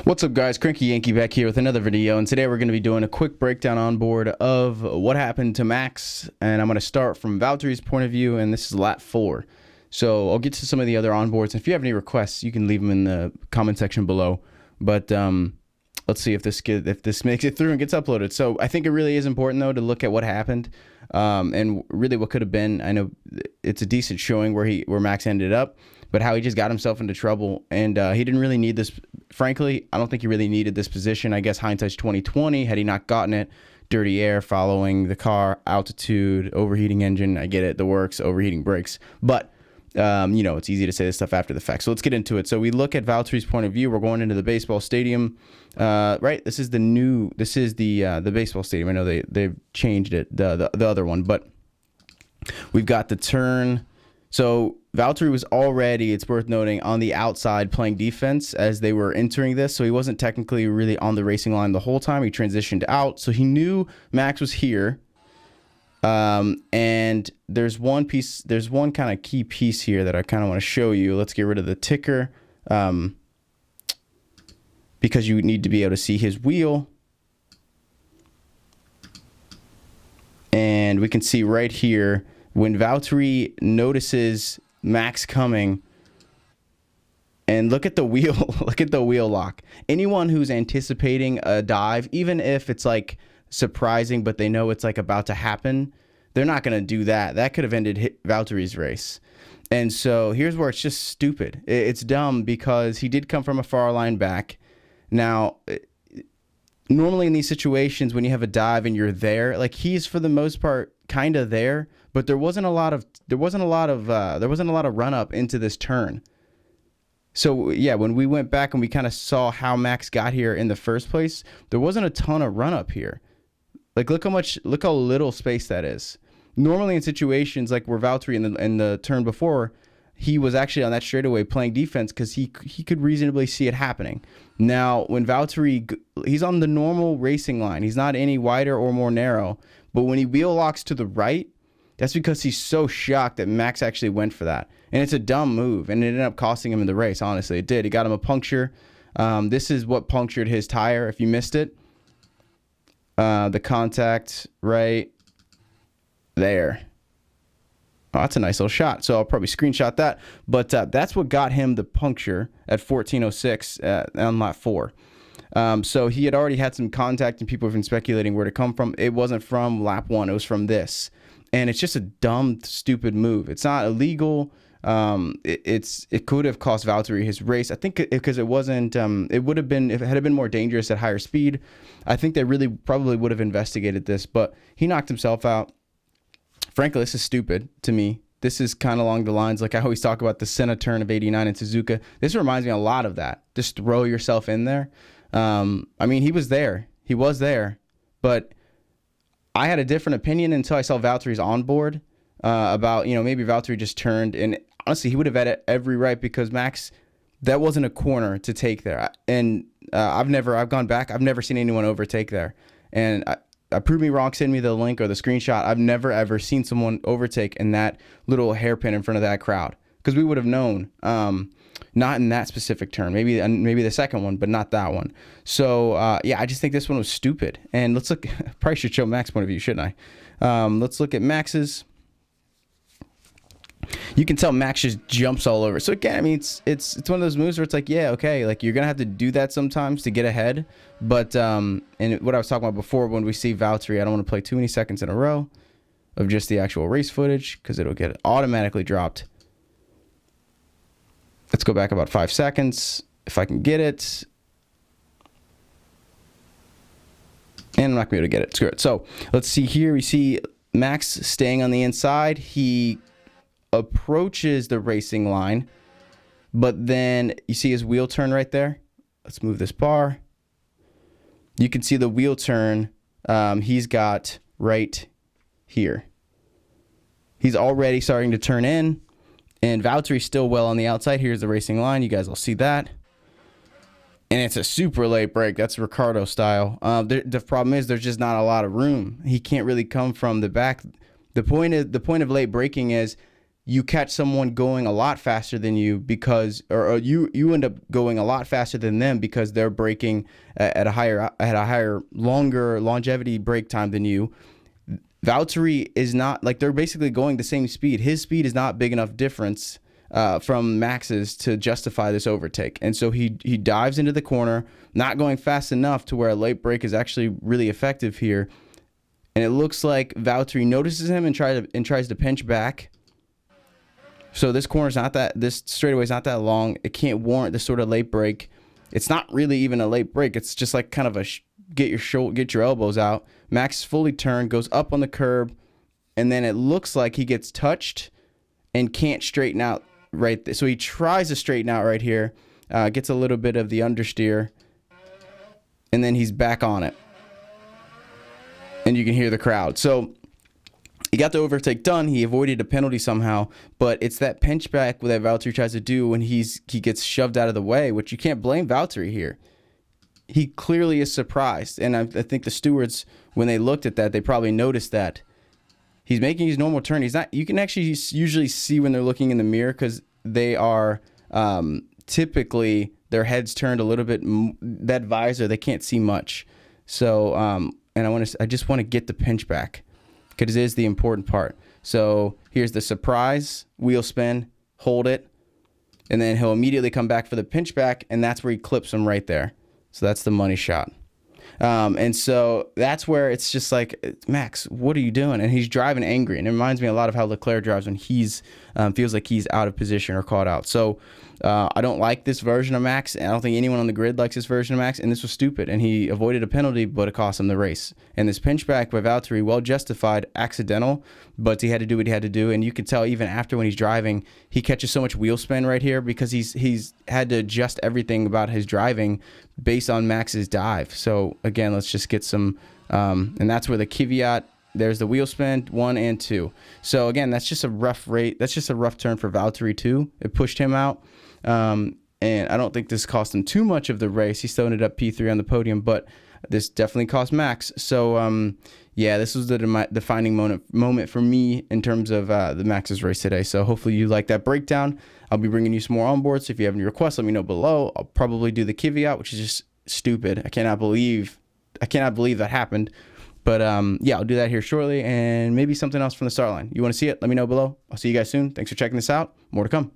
What's up, guys? Cranky Yankee back here with another video, and today we're going to be doing a quick breakdown on board of what happened to Max, and I'm going to start from Valtteri's point of view, and this is lap 4. So I'll get to some of the other onboards. If you have any requests, you can leave them in the comment section below. But let's see if this makes it through and gets uploaded. So I think it really is important, though, to look at what happened and really what could have been. I know it's a decent showing where Max ended up, but how he just got himself into trouble, and he didn't really need this. Frankly, I don't think he really needed this position. I guess hindsight's 2020. Had he not gotten it, dirty air following the car, altitude, overheating engine. I get it, the works, overheating brakes, but you know, it's easy to say this stuff after the fact. So let's get into it. So we look at Valtteri's point of view. We're going into the baseball stadium, right? This is the baseball stadium. I know they've changed it, the other one, but we've got the turn. So Valtteri was already, it's worth noting, on the outside playing defense as they were entering this. So he wasn't technically really on the racing line the whole time. He transitioned out. So he knew Max was here. And there's one kind of key piece here that I kind of want to show you. Let's get rid of the ticker, because you need to be able to see his wheel. And we can see right here, when Valtteri notices Max coming, and look at the wheel, look at the wheel lock. Anyone who's anticipating a dive, even if it's like surprising, but they know it's like about to happen, they're not going to do that. That could have ended Valtteri's race. And so here's where it's just stupid. It's dumb because he did come from a far line back. Now, normally in these situations when you have a dive and you're there, like he's for the most part kind of there, but there wasn't a lot of run up into this turn. So yeah, when we went back and we kind of saw how Max got here in the first place, there wasn't a ton of run up here. Like look how little space that is. Normally in situations like where Valtteri in the turn before, he was actually on that straightaway playing defense because he could reasonably see it happening. Now when Valtteri, he's on the normal racing line. He's not any wider or more narrow. But when he wheel locks to the right, that's because he's so shocked that Max actually went for that. And it's a dumb move, and it ended up costing him in the race, honestly. It did. It got him a puncture. This is what punctured his tire, if you missed it. The contact right there. Oh, that's a nice little shot. So I'll probably screenshot that. But that's what got him the puncture at 14:06 on lap 4. So he had already had some contact, and people have been speculating where to come from. It wasn't from lap 1. It was from this. And it's just a dumb, stupid move. It's not illegal. It could have cost Valtteri his race. I think because it wasn't. It would have been, if it had been more dangerous at higher speed. I think they really probably would have investigated this. But he knocked himself out. Frankly, this is stupid to me. This is kind of along the lines like I always talk about the Senna turn of '89 in Suzuka. This reminds me a lot of that. Just throw yourself in there. I mean, he was there. He was there, but I had a different opinion until I saw Valtteri's onboard about, you know, maybe Valtteri just turned, and honestly, he would have had every right because Max, that wasn't a corner to take there. And I've gone back. I've never seen anyone overtake there. And prove me wrong, send me the link or the screenshot. I've never, ever seen someone overtake in that little hairpin in front of that crowd because we would have known. Not in that specific turn, maybe the second one, but not that one. So yeah, I just think this one was stupid. And let's look. Probably should show Max's point of view, shouldn't I? Let's look at Max's. You can tell Max just jumps all over. So again, I mean, it's one of those moves where it's like, yeah, okay, like you're gonna have to do that sometimes to get ahead. But and what I was talking about before, when we see Valtteri, I don't want to play too many seconds in a row of just the actual race footage because it'll get automatically dropped. Let's go back about 5 seconds, if I can get it. And I'm not going to be able to get it. Screw it. So let's see here. We see Max staying on the inside. He approaches the racing line, but then you see his wheel turn right there. Let's move this bar. You can see the wheel turn he's got right here. He's already starting to turn in. And Valtteri's still well on the outside. Here's the racing line. You guys will see that. And it's a super late break. That's Ricardo style. The problem is there's just not a lot of room. He can't really come from the back. The point of late braking is you catch someone going a lot faster than you because, or you end up going a lot faster than them because they're braking at a higher, longer longevity brake time than you. Valtteri is not, like, they're basically going the same speed. His speed is not big enough difference from Max's to justify this overtake. And so he dives into the corner, not going fast enough to where a late brake is actually really effective here. And it looks like Valtteri notices him and tries to pinch back. So this this straightaway is not that long. It can't warrant this sort of late brake. It's not really even a late brake. It's just like kind of a get your elbows out. Max is fully turned, goes up on the curb, and then it looks like he gets touched and can't straighten out right there. So he tries to straighten out right here, gets a little bit of the understeer, and then he's back on it. And you can hear the crowd. So he got the overtake done. He avoided a penalty somehow, but it's that pinch back that Valtteri tries to do when he gets shoved out of the way, which you can't blame Valtteri here. He clearly is surprised, and I think the stewards, when they looked at that, they probably noticed that he's making his normal turn. He's not. You can actually usually see when they're looking in the mirror because they are typically their heads turned a little bit. That visor, they can't see much. So, and I just want to get the pinch back, because it is the important part. So here's the surprise wheel spin, hold it, and then he'll immediately come back for the pinch back, and that's where he clips him right there. So that's the money shot. And so that's where it's just like, Max, what are you doing? And he's driving angry. And it reminds me a lot of how Leclerc drives when he's feels like he's out of position or caught out. So I don't like this version of Max. And I don't think anyone on the grid likes this version of Max. And this was stupid. And he avoided a penalty, but it cost him the race. And this pinch back by Valtteri, well justified, accidental, but he had to do what he had to do. And you can tell even after when he's driving, he catches so much wheel spin right here because he's had to adjust everything about his driving based on Max's dive. So again, let's just get some, and that's where the Kvyat, there's the wheel spin 1 and 2. So again, that's just a rough rate. That's just a rough turn for Valtteri too. It pushed him out. And I don't think this cost him too much of the race. He still ended up P3 on the podium, but this definitely cost Max. So yeah, this was the defining moment for me in terms of the Max's race today. So hopefully you like that breakdown. I'll be bringing you some more onboards. So if you have any requests, let me know below. I'll probably do the Kvyat, which is just stupid. I cannot believe that happened. But yeah, I'll do that here shortly, and maybe something else from the start line. You want to see it? Let me know below. I'll see you guys soon. Thanks for checking this out. More to come.